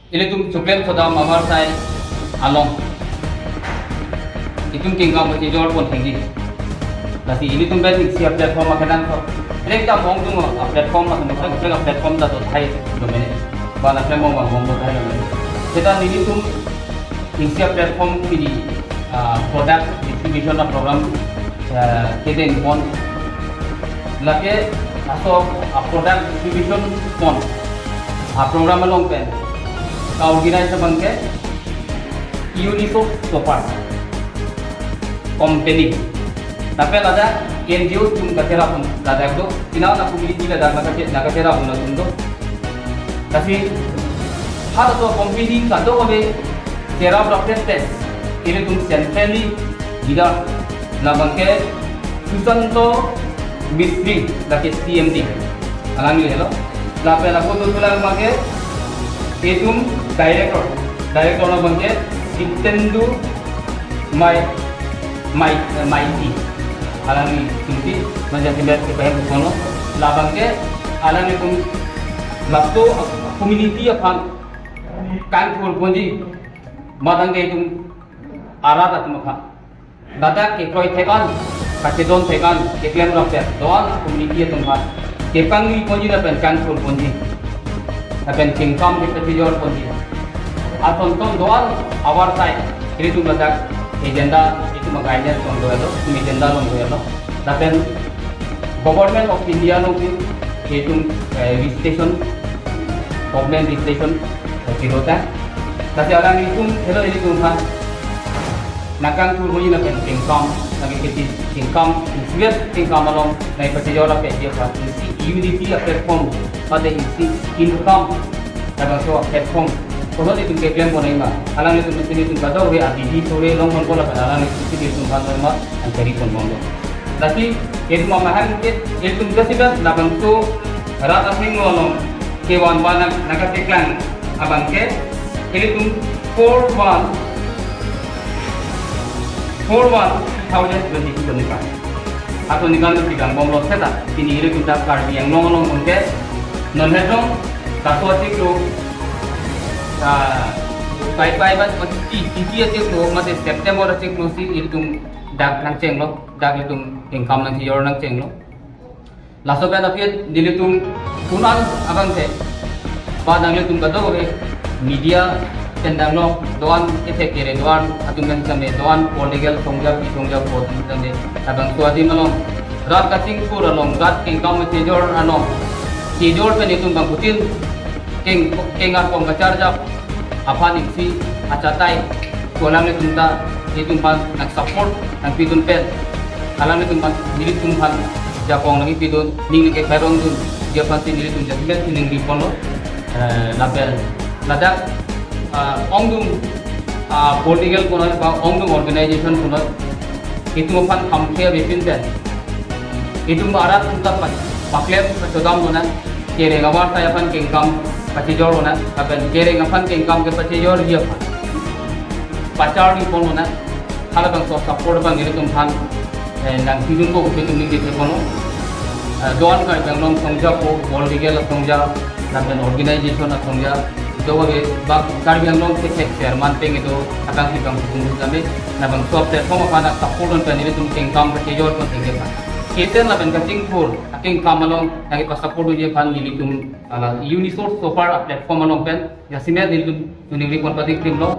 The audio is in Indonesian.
Ini tum suplem soda mawar sai along. Itum tinggal macam jual pun tinggi. Nasi ini tum beli siap platform makanan so. Ini kita mong tum platform lah, kita platform dah tu Thai domain. Bala platform mong tu Thai domain. Kita ini tum siap platform di product distribution program kita impon. Lagi atau product distribution pon. Program along pen. Kau organisasi bangke Uniso Sopar company. Tapi ada NGO tum katera pun ada itu. Ina na community ada nakatera pun itu. Tapi hal itu company kado abe tera berapa ini tum centrally tidak na bangke Susanto Mistri lagi CMD. Alami hello. Lape laku tu tulang bangke Itum director na bangke Nintendo Mighty alami tumpi macam tiba tiba kono la bangke alami tum lasto community apan kanpur ponji madangge tum arata tum kha dada ke kroi thekan katedon thekan ke klem rakse doan community tum kha ke pangi ponji na pen kanpur ponji akan tingkam di petijor ponji atau doan awar sai ini tu letak agenda itu guidance untuk itu agenda untuk itu dan government of India untuk itu registration government registration tidak tapi orang itu hello ini tu kan nakang tu bunyi nak tingkam lagi kita tingkam serius tingkam along naik petijor apa dia kan unity platform pada isi income dalam sebuah platform. Kalau itu klaim pun ini mah, alang itu mesti itu kado we adi sore long pun kalau alang itu itu kan mah angkari pun mondo. Tapi itu mah mahal itu juga sih kan dalam tu rata sing ngolong kewan banyak naga teklang abang ke itu 41,020 nikah. Atau nikah itu tiga bomlo seta. Ini itu kita karbi yang ngolong mungkin non hedong kasuati tu pai ban tiki aja tu masih September aja tu si itu dak nang ceng lo dak itu income nang yor nang ceng lo laso kan apiat dili tu punan abang te padang itu kado re media tendang lo doan ete kere doan atung kan kame doan political songjak pot tande abang suadi malong rat kating pura long rat income tejor ano tejor pen itu bang putin kengar pom bacarja apa nih acatai kolam itu kita itu pan nak support nak pidun pen alam itu pan diri tumpan japong lagi pidun ning ke perong tu dia pasti diri tum jadi ning di polo label ladak ongdum political kono ba ongdum organization kono itu pan kamkhia bepin pen itu marat kita paklem sodam dona kere gawar saya pan kengkam pacejor ona akan kere ngapan kengkam ke pacejor dia pacar ni pun ona kalau bang support bang ini tumpan nang hidung ko pun ni kita kono doan ka bang long songja ko political songja dan organization songja doa ke bang kar bang long ke chairman peng itu akan si bang tunggu kami na bang software ko mapana support on ini tum kengkam pacejor pun tinggal kita na bang kating for aking kamalong lagi pasaport dia pan nilitum ala Unisource so far platform along pen ya simya nilitum nilipon pati krim lo